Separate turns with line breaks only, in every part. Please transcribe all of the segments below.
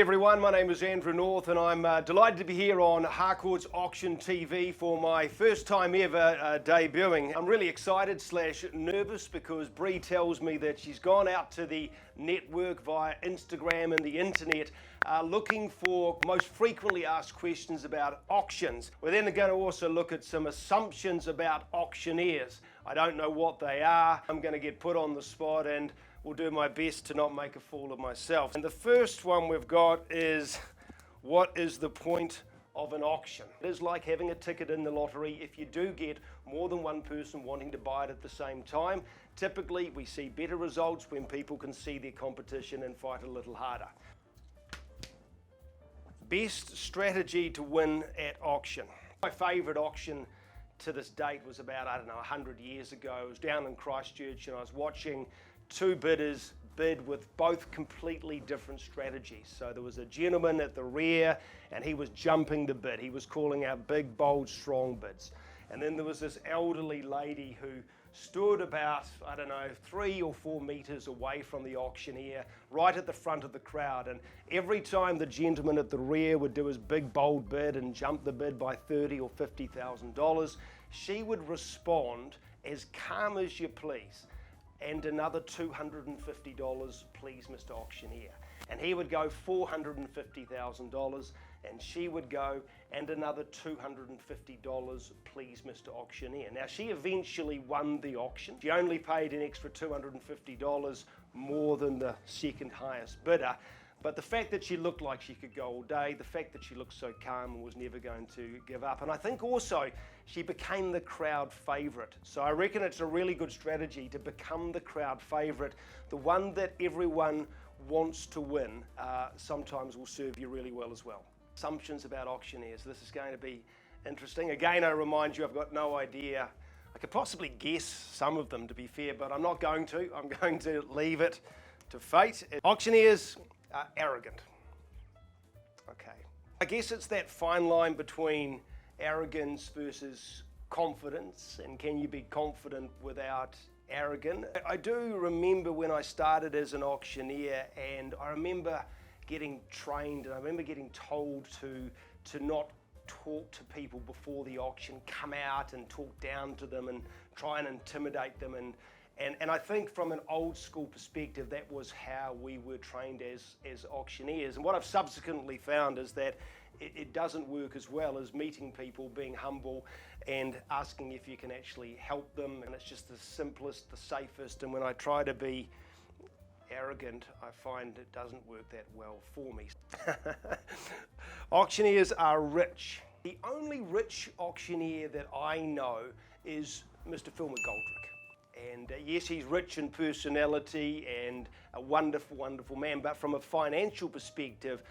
everyone, my name is Andrew North and I'm delighted to be here on Harcourts Auction TV for my first time ever debuting. I'm really excited / nervous because Bree tells me that she's gone out to the network via Instagram and the internet looking for most frequently asked questions about auctions. We're then going to also look at some assumptions about auctioneers. I don't know what they are. I'm going to get put on the spot and will do my best to not make a fool of myself. And the first one we've got is, what is the point of an auction? It is like having a ticket in the lottery. If you do get more than one person wanting to buy it at the same time, typically we see better results when people can see their competition and fight a little harder. Best strategy to win at auction. My favourite auction to this date was about, 100 years ago. It was down in Christchurch and I was watching two bidders bid with both completely different strategies. So there was a gentleman at the rear and he was jumping the bid. He was calling out big, bold, strong bids. And then there was this elderly lady who stood about, 3 or 4 meters away from the auctioneer, right at the front of the crowd. And every time the gentleman at the rear would do his big, bold bid and jump the bid by $30,000 or $50,000, she would respond as calm as you please. And another $250, please, Mr. Auctioneer. And he would go $450,000, and she would go, and another $250, please, Mr. Auctioneer. Now, she eventually won the auction. She only paid an extra $250 more than the second highest bidder. But the fact that she looked like she could go all day, the fact that she looked so calm and was never going to give up. And I think also she became the crowd favourite. So I reckon it's a really good strategy to become the crowd favourite. The one that everyone wants to win sometimes will serve you really well as well. Assumptions about auctioneers. This is going to be interesting. Again, I remind you, I've got no idea. I could possibly guess some of them, to be fair, but I'm not going to. I'm going to leave it to fate. Auctioneers are arrogant. Okay. I guess it's that fine line between arrogance versus confidence, and can you be confident without arrogant? I do remember when I started as an auctioneer, and I remember getting trained and I remember getting told to not talk to people before the auction, come out and talk down to them and try and intimidate them. And I think from an old school perspective, that was how we were trained as auctioneers. And what I've subsequently found is that it doesn't work as well as meeting people, being humble and asking if you can actually help them. And it's just the simplest, the safest. And when I try to be arrogant, I find it doesn't work that well for me. Auctioneers are rich. The only rich auctioneer that I know is Mr. Phil McGoldrick. And yes, he's rich in personality and a wonderful, wonderful man, but from a financial perspective,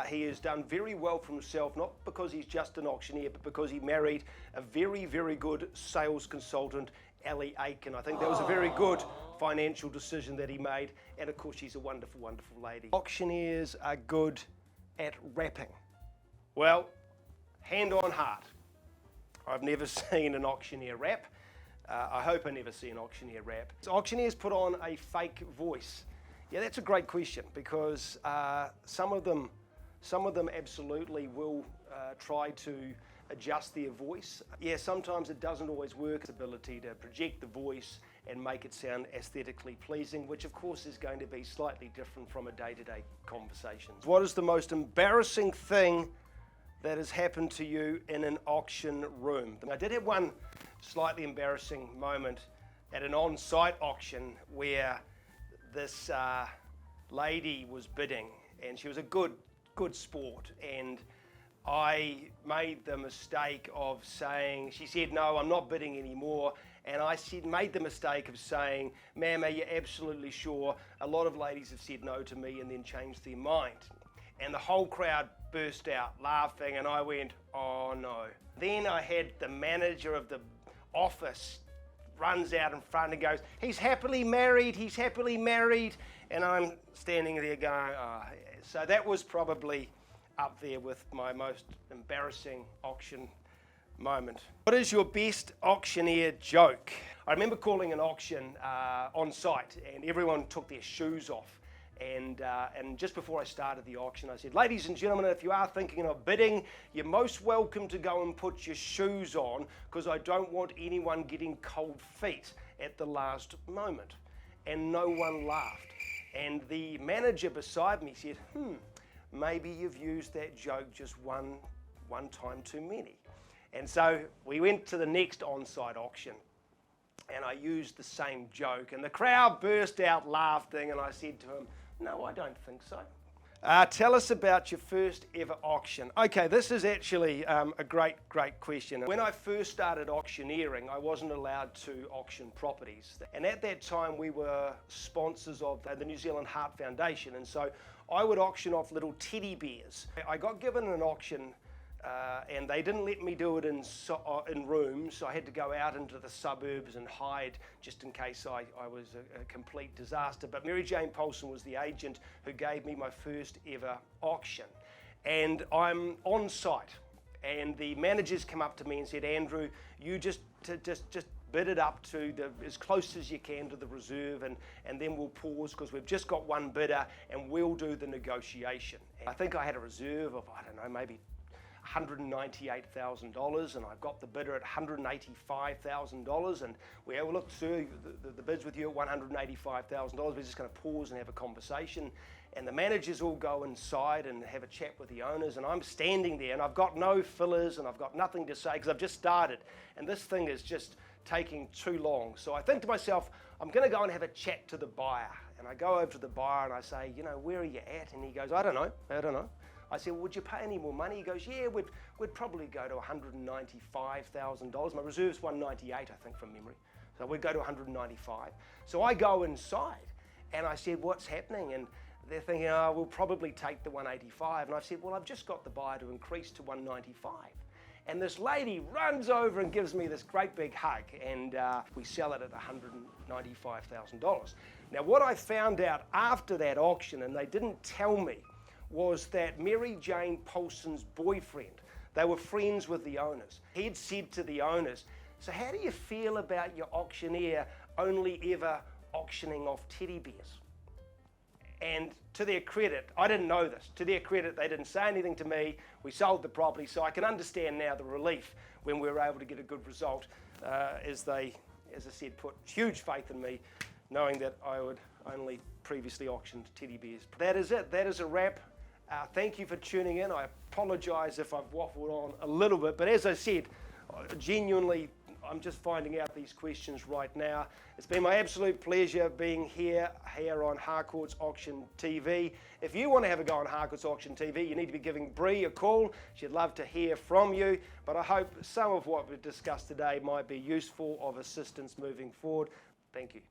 he has done very well for himself, not because he's just an auctioneer, but because he married a very, very good sales consultant, Ellie Aiken. I think that was a very good financial decision that he made, and of course she's a wonderful, wonderful lady. Auctioneers are good at rapping. Well, hand on heart, I've never seen an auctioneer rap. I hope I never see an auctioneer rap. So auctioneers put on a fake voice. Yeah, that's a great question, because some of them absolutely will try to adjust their voice. Yeah, sometimes it doesn't always work. Its ability to project the voice and make it sound aesthetically pleasing, which of course is going to be slightly different from a day-to-day conversation. What is the most embarrassing thing that has happened to you in an auction room? I did have one slightly embarrassing moment at an on-site auction where this lady was bidding, and she was a good sport, and I made the mistake of saying, she said, no, I'm not bidding anymore, and I made the mistake of saying, ma'am, are you absolutely sure? A lot of ladies have said no to me and then changed their mind. And the whole crowd burst out laughing, and I went, oh no. Then I had the manager of the office runs out in front and goes, he's happily married, and I'm standing there going, oh. So that was probably up there with my most embarrassing auction moment. What is your best auctioneer joke? I remember calling an auction on site, and everyone took their shoes off, And just before I started the auction, I said, ladies and gentlemen, if you are thinking of bidding, you're most welcome to go and put your shoes on, because I don't want anyone getting cold feet at the last moment. And no one laughed. And the manager beside me said, maybe you've used that joke just one time too many. And so we went to the next on-site auction, and I used the same joke, and the crowd burst out laughing, and I said to him, no, I don't think so. Tell us about your first ever auction. Okay, this is actually a great question. When I first started auctioneering, I wasn't allowed to auction properties. And at that time, we were sponsors of the New Zealand Heart Foundation. And so I would auction off little teddy bears. I got given an auction and they didn't let me do it in rooms, so I had to go out into the suburbs and hide just in case I was a complete disaster. But Mary Jane Paulson was the agent who gave me my first ever auction. And I'm on site, and the managers come up to me and said, Andrew, you just bid it up to as close as you can to the reserve, and then we'll pause because we've just got one bidder and we'll do the negotiation. And I think I had a reserve of, I don't know, maybe $198,000, and I got the bidder at $185,000, and we looked, sir, the bid's with you at $185,000. We're just going to pause and have a conversation. And the managers all go inside and have a chat with the owners, and I'm standing there and I've got no fillers and I've got nothing to say because I've just started, and this thing is just taking too long. So I think to myself, I'm going to go and have a chat to the buyer. And I go over to the buyer and I say, you know, where are you at? And he goes, I don't know. I said, well, would you pay any more money? He goes, yeah, we'd probably go to $195,000. My reserve's 198, I think, from memory. So we'd go to 195. So I go inside and I said, what's happening? And they're thinking, oh, we'll probably take the 185. And I said, well, I've just got the buyer to increase to 195. And this lady runs over and gives me this great big hug, and we sell it at $195,000. Now, what I found out after that auction, and they didn't tell me, was that Mary Jane Paulson's boyfriend, they were friends with the owners. He'd said to the owners, so how do you feel about your auctioneer only ever auctioning off teddy bears? And to their credit, I didn't know this, to their credit, they didn't say anything to me. We sold the property, so I can understand now the relief when we were able to get a good result, as they, as I said, put huge faith in me, knowing that I would only previously auctioned teddy bears. That is it, that is a wrap. Thank you for tuning in. I apologise if I've waffled on a little bit, but as I said, genuinely, I'm just finding out these questions right now. It's been my absolute pleasure being here on Harcourts Auction TV. If you want to have a go on Harcourts Auction TV, you need to be giving Bree a call. She'd love to hear from you, but I hope some of what we've discussed today might be useful of assistance moving forward. Thank you.